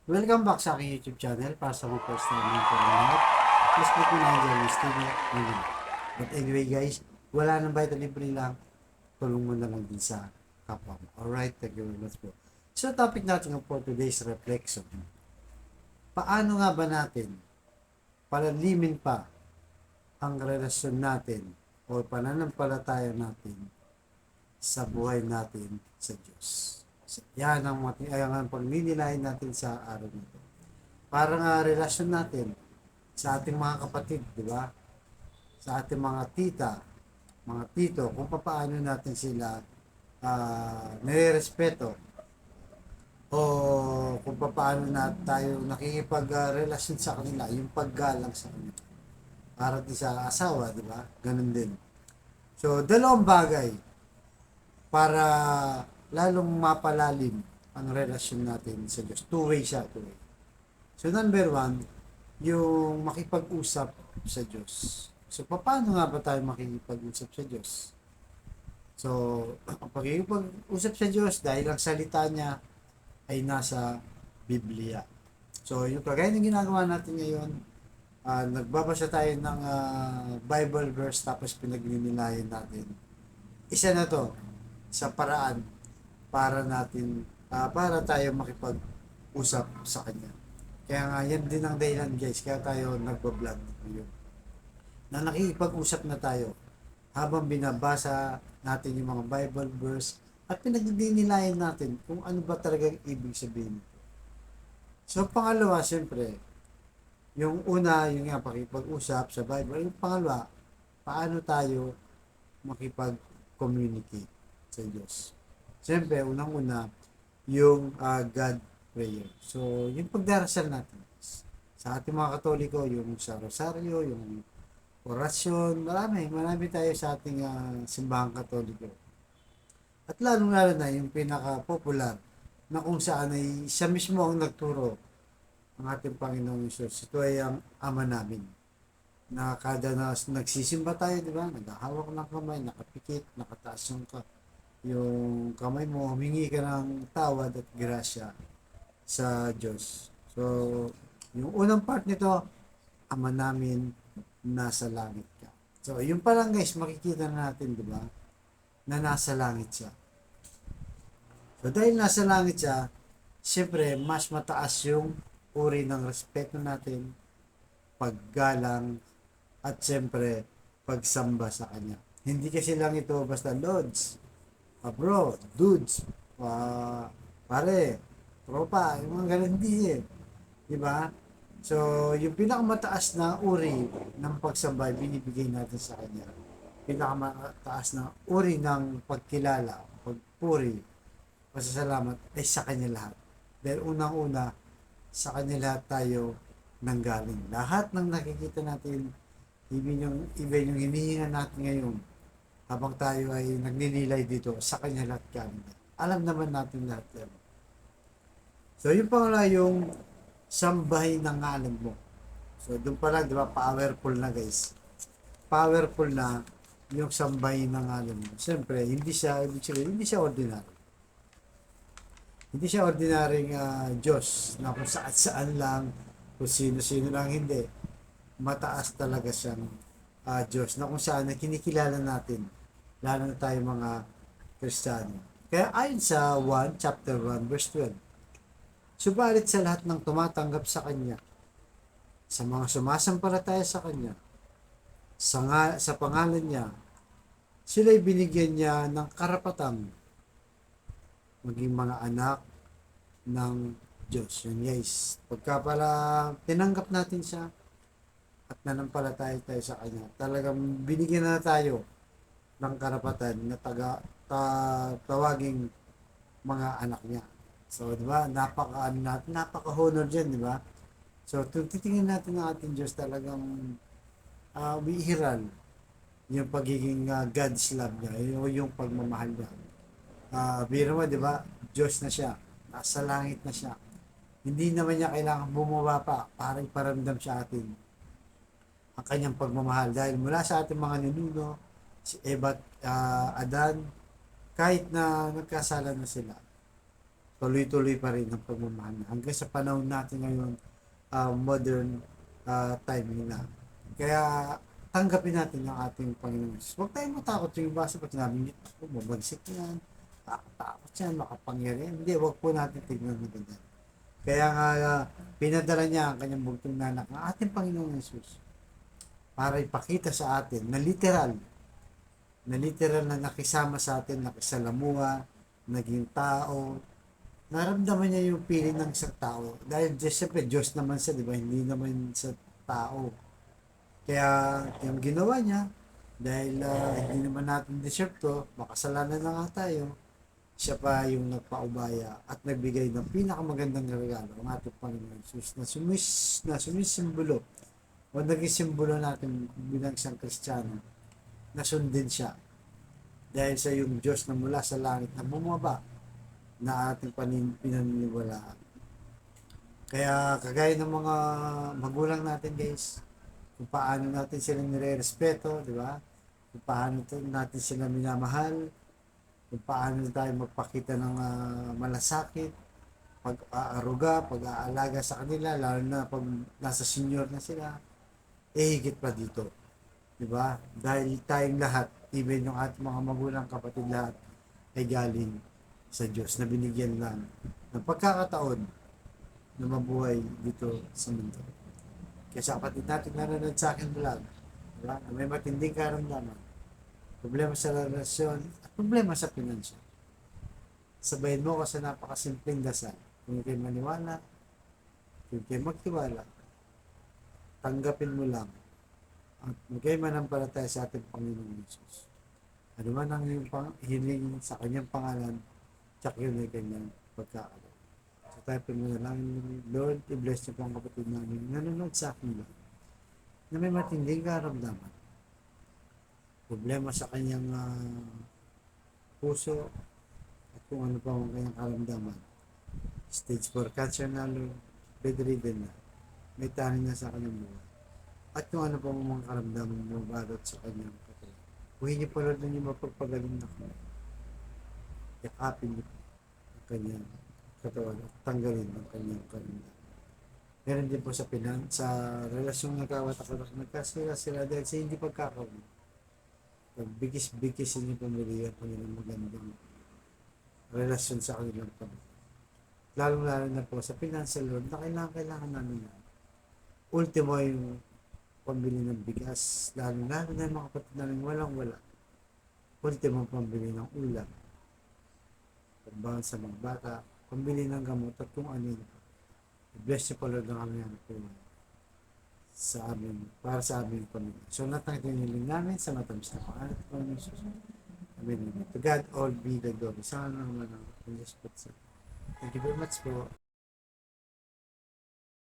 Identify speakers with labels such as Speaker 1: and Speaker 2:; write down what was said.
Speaker 1: Welcome back sa aking YouTube channel para sa mga first time mo po lahat. Please click mo na yung Jeremy's TV. But anyway guys, wala nang bayad na libre lang. Tulong mo na lang din sa kapwa mo. Alright, thank you very much po. So topic natin for today's reflection. Paano nga ba natin palalimin pa ang relasyon natin o pananampalataya natin sa buhay natin sa Diyos? So, yan ang pagninilayan natin sa araw nito. Parang relasyon natin sa ating mga kapatid, di ba? Sa ating mga tita, mga tito, kung paano natin sila nire-respeto o kung paano na tayo nakikipag-relasyon sa kanila, yung paggalang sa kanila. Para din sa asawa, di ba? Ganun din. So, dalawang bagay para lalong mapalalim ang relasyon natin sa Diyos. Two-way siya, two-way. So, number one, yung makipag-usap sa Diyos. So, paano nga ba tayo makikipag-usap sa Diyos? So, ang pagkikipag-usap sa Diyos dahil ang salita niya ay nasa Biblia. So, yung kagaya ng ginagawa natin ngayon, nagbabasa tayo ng Bible verse tapos pinagninilayan natin. Isa na to sa paraan para natin para tayo makipag-usap sa kanya. Kaya nga yan din ang dahilan guys, kaya tayo nagbo-vlog ngayon. Na nakikipag-usap na tayo habang binabasa natin yung mga Bible verse at pinagninilayan natin kung ano ba talagang ibig sabihin nito. So pangalawa, siyempre, yung una, yung nga pakipag-usap sa Bible. Yung pangalawa, paano tayo makipag-communicate sa Diyos. Siyempre, unang-una, yung God prayer. So, yung pagdarasal natin. Sa ating mga Katoliko, yung sa Rosario, yung orasyon, marami tayo sa ating simbahang Katoliko. At lalong-lalo na yung pinaka-popular na kung saan ay siya mismo ang nagturo ang ating Panginoong Isus. Ito ay ang Ama namin. Na kada na nagsisimba tayo, di ba? Naghahawak ng kamay, nakapikit, nakataas yung kamay mo, humingi ka ng tawad at grasya sa Diyos. So, yung unang part nito, Ama namin, nasa langit ka. So, yung pa lang guys, makikita natin, di ba? Na nasa langit siya. So, dahil nasa langit siya, siyempre, mas mataas yung uri ng respeto natin, paggalang, at siyempre, pagsamba sa Kanya. Hindi kasi lang ito basta Lords, bro, dudes, pare, tropa, yung mga ganun hindi eh. Diba? So, yung pinakamataas na uri ng pagsamba binibigay natin sa Kanya. Pinakamataas na uri ng pagkilala, pagpuri, pasasalamat ay sa Kanya lahat. Dahil unang-una, sa Kanya lahat tayo nanggaling. Lahat ng nakikita natin, even yung hinihinga natin ngayon, habang tayo ay nagninilay dito, sa Kanya lahat galing. Alam naman natin lahat yan. So, yung pangala yung sambahin ng ngalan mo. So, doon pa lang, di ba, powerful na guys. Powerful na yung sambahin ng ngalan mo. Siyempre, hindi siya ordinary. Hindi siya ordinaryong Diyos na kung saan lang, kung sino-sino lang hindi. Mataas talaga siyang Diyos na kung saan na kinikilala natin, lalo na tayo mga Kristiyano. Kaya ayon sa chapter 1, verse 12, subalit sa lahat ng tumatanggap sa Kanya, sa mga sumasampalataya sa Kanya, sa pangalan niya, sila'y binigyan niya ng karapatang maging mga anak ng Diyos. Yun guys, pagka pala tinanggap natin siya at nanampalataya tayo sa Kanya, talagang binigyan na tayo ng karapatan na tawaging mga anak niya. So, di ba? Napaka-honor dyan, di ba? So, titingnan natin ang ating Diyos talagang umiiral yung pagiging God's love niya, yung pagmamahal niya. Biro mo, di ba? Diyos na siya. Nasa langit na siya. Hindi naman niya kailangan bumaba pa para iparamdam sa atin ang kanyang pagmamahal. Dahil mula sa ating mga ninuno, si Eva at Adan, kahit na nagkasala na sila, tuloy-tuloy pa rin ang pagmamahal hanggang sa panahon natin ngayon, modern time na. Kaya tanggapin natin ang ating Panginoon Jesus. Huwag tayong matakot yung basa pag sinabi niyo, mabagsik yan, takot yan, makapangyarihan. Hindi, huwag po natin tignan na ganyan. Kaya nga, pinadala niya ang kanyang bugtong na anak ng ating Panginoon Jesus para ipakita sa atin na literal na nakisama sa atin, nakisalamuha, naging tao, naramdaman niya yung feeling ng isang tao. Dahil siyempre, Diyos naman siya, di ba? Hindi naman sa tao. Kaya yung ginawa niya, dahil hindi naman natin deserve to, makasalanan na nga tayo, siya pa yung nagpaubaya at nagbigay ng pinakamagandang regalo ang ating Panginoon Jesus na sumisimbolo o naging simbolo natin bilang isang Kristiyano na sundin siya dahil sa yung Diyos na mula sa langit na bumaba na ating pinaniniwalaan. Kaya kagaya ng mga magulang natin guys, kung paano natin sila nire-respeto, di ba? Kung paano natin sila minamahal, kung paano tayo magpakita ng malasakit, pag-aaruga, pag-aalaga sa kanila, lalo na pag nasa senior na sila, higit pa dito. Diba? Dahil tayong lahat, even yung ating mga magulang, kapatid lahat, ay galing sa Diyos na binigyan lang ng pagkakataon na mabuhay dito sa mundo. Kaya sa kapatid natin nanonood sa akin vlog, diba? Na may matinding karamdaman, problema sa relasyon, at problema sa pinansyal. Sabayin mo ko sa napakasimpleng dasal. Kung kayo maniwala, kung kayo magtiwala, tanggapin mo lang at magkayo manampalataya sa ating Panginoon Jesus. Ano man ang iyong hiling sa kanyang pangalan, tsak yun ay kanyang pagkakala. So tayo pinanalangin, Lord, i-bless niyo po ang kapatid namin nanonood sa akin lang na may matinding karamdaman, problema sa kanyang puso at kung ano pa ang kanyang karamdaman. Stage 4 cancer na, bedridden na, may tanin na sa kanyang buhay. At kung ano pa mga karamdaman mo balot sa kanyang katawan. Huwag niyo po Lord na niyo mapagpagaling na ko. Yakapin niyo po ang kanyang katawan at tanggalin ang kanyang karamdaman. Meron din po sa relasyong nagkawatak-watak, nagkasira-sira dahil sa hindi pagkakaroon. Pagbigis-bigis niyo pamilya ang kanilang magandang relasyon sa kanilang pamilya. Lalo-lalo na po sa financial Lord na kailangan namin na. Ultimo yung pambili ng bigas, lalo-lalo na yung mga kapatid namin walang-wala. Ultimo pambili ng ulam, pambangon sa mga bata, pambili ng gamot at kung ano yun. Bless niyo po Lord ng aming po sa amin, para sa aming pamilya. So lahat ng hiniling namin sa matamis na pangalan ng Panginoon Jesus. Amen. To God all be the glory. Sana naman ang Diyos po sa. Thank you very much po.